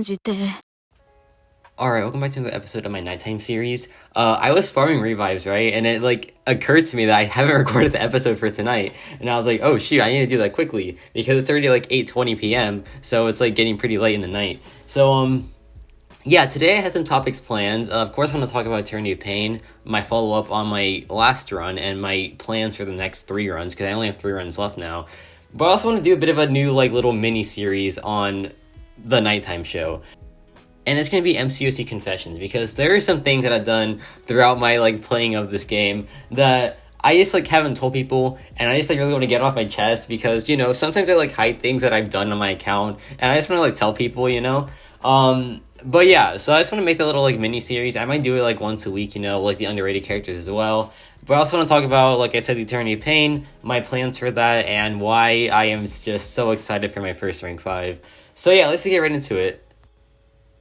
じて。Alright, welcome back to another episode of my nighttime series. I was farming revives, right? And it, occurred to me that I haven't recorded the episode for tonight. And I was like, oh shoot, I need to do that quickly. Because it's already 8:20 p.m. So it's getting pretty late in the night. So, yeah, today I had some topics planned. Of course, I'm going to talk about Eternity of Pain, my follow-up on my last run, and my plans for the next 3 runs, because I only have 3 runs left now. But I also want to do a bit of a new, little mini-series on the nighttime show. And it's going to be Mcoc Confessions, because there are some things that I've done throughout my, playing of this game that I just, haven't told people, and I just, really want to get off my chest, because, sometimes I, hide things that I've done on my account, and I just want to, tell people, But yeah, so I just want to make that little, mini-series. I might do it, once a week, the underrated characters as well. But I also want to talk about, like I said, the Eternity of Pain, my plans for that, and why I am just so excited for my first rank 5. So yeah, let's just get right into it.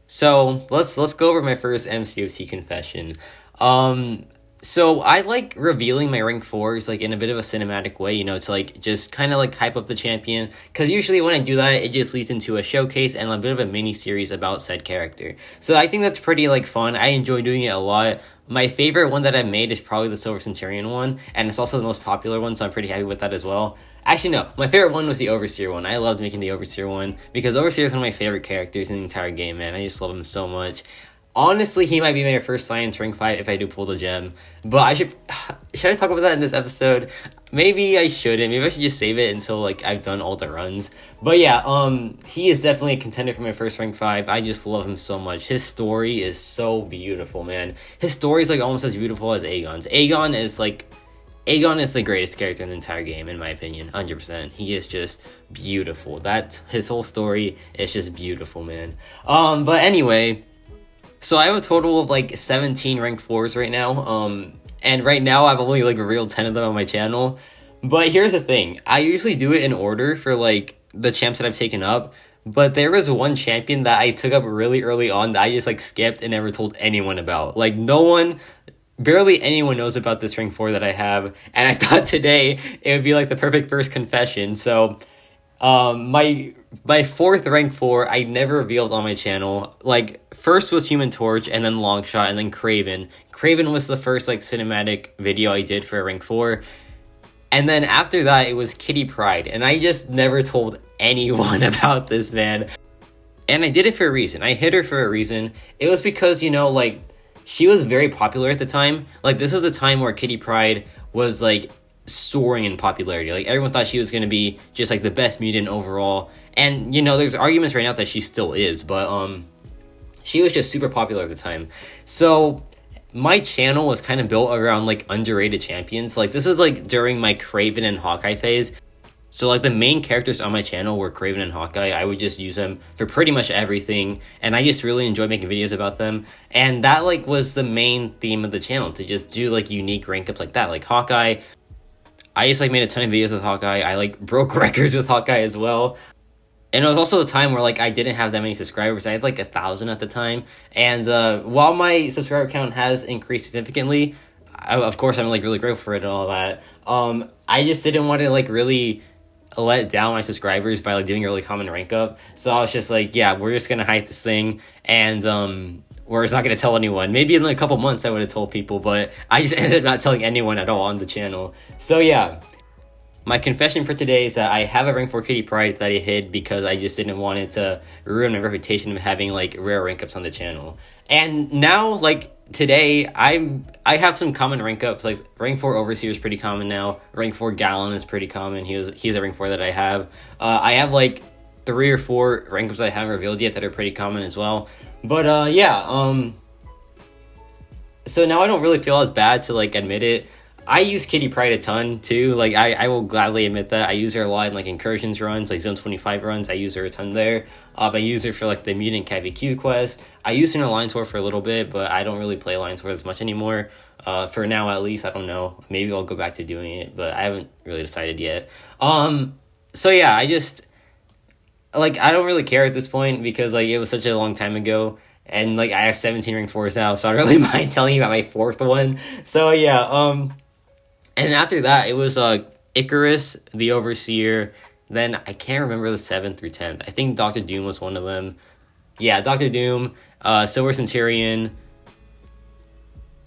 So let's go over my first Mcoc confession. So I like revealing my rank 4s in a bit of a cinematic way, to just kind of hype up the champion. Because usually when I do that, it just leads into a showcase and a bit of a mini series about said character. So I think that's pretty fun. I enjoy doing it a lot. My favorite one that I've made is probably the Silver Centurion one, and it's also the most popular one, so I'm pretty happy with that as well. Actually, no, my favorite one was the Overseer one. I loved making the Overseer one, because Overseer is one of my favorite characters in the entire game, man. I just love him so much. Honestly, he might be my first Science rank 5 if I do pull the gem. But should I talk about that in this episode? Maybe I shouldn't. Maybe I should just save it until I've done all the runs. But yeah, he is definitely a contender for my first rank 5. I just love him so much. His story is so beautiful, man. His story is almost as beautiful as Aegon's. Aegon is the greatest character in the entire game, in my opinion, 100%. He is just beautiful. His whole story is just beautiful, man. But anyway, so I have a total of 17 rank 4s right now. And right now I've only revealed 10 of them on my channel. But here's the thing, I usually do it in order for the champs that I've taken up. But there was one champion that I took up really early on that I just skipped and never told anyone about. Barely anyone knows about this rank 4 that I have, and I thought today it would be the perfect first confession. So my 4th rank 4 I never revealed on my channel. First was Human Torch, and then Longshot, and then Craven. Craven was the first cinematic video I did for rank 4. And then after that it was Kitty Pryde, and I just never told anyone about this, man. And I did it for a reason. I hid her for a reason. It was because, she was very popular at the time. This was a time where Kitty Pryde was, soaring in popularity. Everyone thought she was going to be just, the best mutant overall. And, there's arguments right now that she still is. But, she was just super popular at the time. So, my channel was kind of built around, underrated champions. This was, during my Craven and Hawkeye phase. So, the main characters on my channel were Craven and Hawkeye. I would just use them for pretty much everything, and I just really enjoy making videos about them. And that, was the main theme of the channel, to just do, unique rank ups like that. Hawkeye, I just, made a ton of videos with Hawkeye. I, broke records with Hawkeye as well. And it was also a time where, I didn't have that many subscribers. I had, 1,000 at the time. And while my subscriber count has increased significantly, of course, I'm, really grateful for it and all that, I just didn't want to, really let down my subscribers by doing a really common rank up. So I was just yeah, we're just gonna hide this thing, and we're just not gonna tell anyone. Maybe in a couple months I would have told people, but I just ended up not telling anyone at all on the channel. So yeah, my confession for today is that I have a rank 4 Kitty Pryde that I hid because I just didn't want it to ruin my reputation of having rare rank ups on the channel. And now today I have some common rank ups. Rank 4 Overseer is pretty common now. Rank 4 Gallon is pretty common. He's a rank 4 that I have. I have 3 or 4 rank ups that I haven't revealed yet that are pretty common as well. But yeah, so now I don't really feel as bad to admit it. I use Kitty Pryde a ton too. I will gladly admit that I use her a lot in incursions runs, Zone 25 runs. I use her a ton there. I use her for the Mutant Cat VQ quest. I used her in Alliance War for a little bit, but I don't really play Alliance War as much anymore. For now at least, I don't know. Maybe I'll go back to doing it, but I haven't really decided yet. So yeah, I just I don't really care at this point because it was such a long time ago. And I have 17 rank 4s now, so I don't really mind telling you about my 4th one. So yeah, and after that, it was Icarus, the Overseer. Then I can't remember the 7th through 10th. I think Dr. Doom was one of them. Yeah, Doctor Doom, Silver Centurion,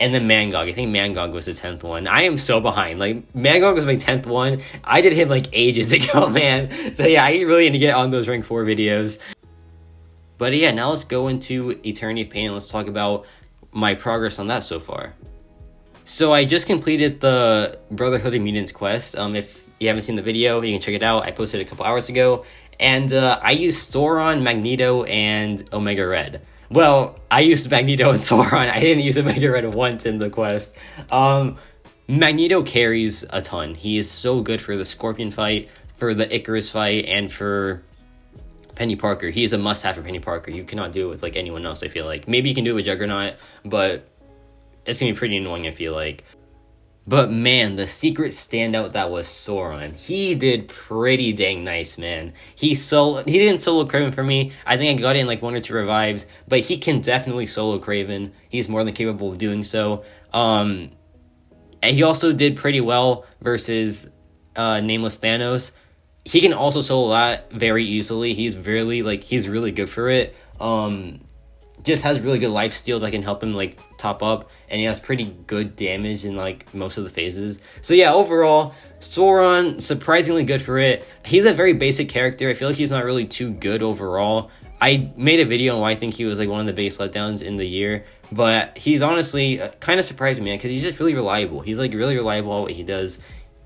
and then Mangog. I think Mangog was the 10th one. I am so behind. Like, Mangog was my 10th one. I did him, like, ages ago, man. So, yeah, I really need to get on those rank 4 videos. But, yeah, now let's go into Eternity of Pain and let's talk about my progress on that so far. So, I just completed the Brotherhood of Mutants quest. If you haven't seen the video, you can check it out. I posted it a couple hours ago. And I used Sauron, Magneto, and Omega Red. Well, I used Magneto and Sauron. I didn't use Omega Red once in the quest. Magneto carries a ton. He is so good for the Scorpion fight, for the Icarus fight, and for Penny Parker. He is a must-have for Penny Parker. You cannot do it with, like, anyone else, I feel like. Maybe you can do it with Juggernaut, but it's going to be pretty annoying, I feel like. But man, the secret standout that was Sauron. He did pretty dang nice, man. He didn't solo Kraven for me. I think I got it in like 1 or 2 revives, but he can definitely solo Kraven. He's more than capable of doing so. And he also did pretty well versus Nameless Thanos. He can also solo that very easily. He's really good for it. Just has really good lifesteal that can help him like top up, and he has pretty good damage in like most of the phases. So yeah, overall, Sauron, surprisingly good for it. He's a very basic character. I feel like he's not really too good overall. I made a video on why I think he was like one of the biggest letdowns in the year, but he's honestly kind of surprised me, man, because he's just really reliable. He's like really reliable at what he does.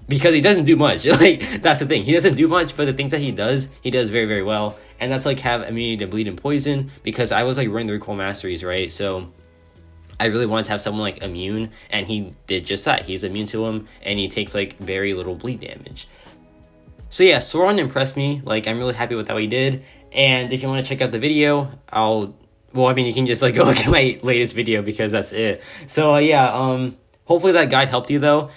Because he doesn't do much. Like, that's the thing. He doesn't do much, but the things that he does very, very well. And that's, like, have immunity to bleed and poison. Because I was, like, running the Recoil Masteries, right? So, I really wanted to have someone, like, immune. And he did just that. He's immune to him. And he takes, like, very little bleed damage. So, yeah, Sauron impressed me. Like, I'm really happy with how he did. And if you want to check out the video, you can just, like, go look at my latest video. Because that's it. So, hopefully that guide helped you, though.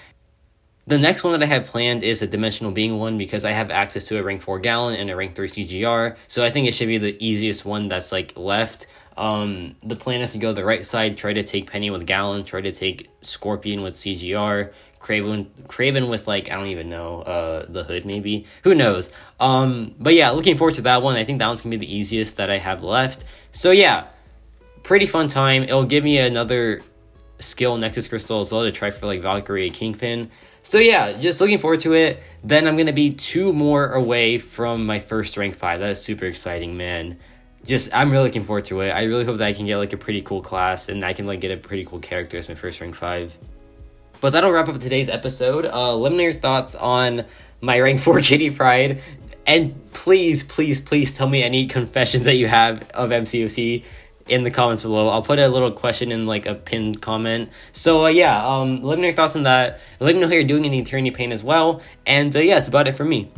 The next one that I have planned is a Dimensional Being one because I have access to a rank 4 Gallon and a rank 3 CGR, so I think it should be the easiest one that's like left. The plan is to go the right side, try to take Penny with Gallon, try to take Scorpion with CGR, Kraven with like, I don't even know, the Hood maybe, who knows. But yeah, looking forward to that one. I think that one's gonna be the easiest that I have left. So yeah, pretty fun time. It'll give me another skill Nexus Crystal as well to try for like Valkyrie Kingpin. So yeah, just looking forward to it. Then I'm going to be 2 more away from my first rank 5. That is super exciting, man. I'm really looking forward to it. I really hope that I can get like a pretty cool class and I can like get a pretty cool character as my first rank 5. But that'll wrap up today's episode. Let me know your thoughts on my rank 4 Kitty Pryde. And please, please, please tell me any confessions that you have of MCOC in the comments below. I'll put a little question in like a pinned comment. So let me know your thoughts on that. Let me know how you're doing in the Eternity of Pain as well. And yeah, that's about it for me.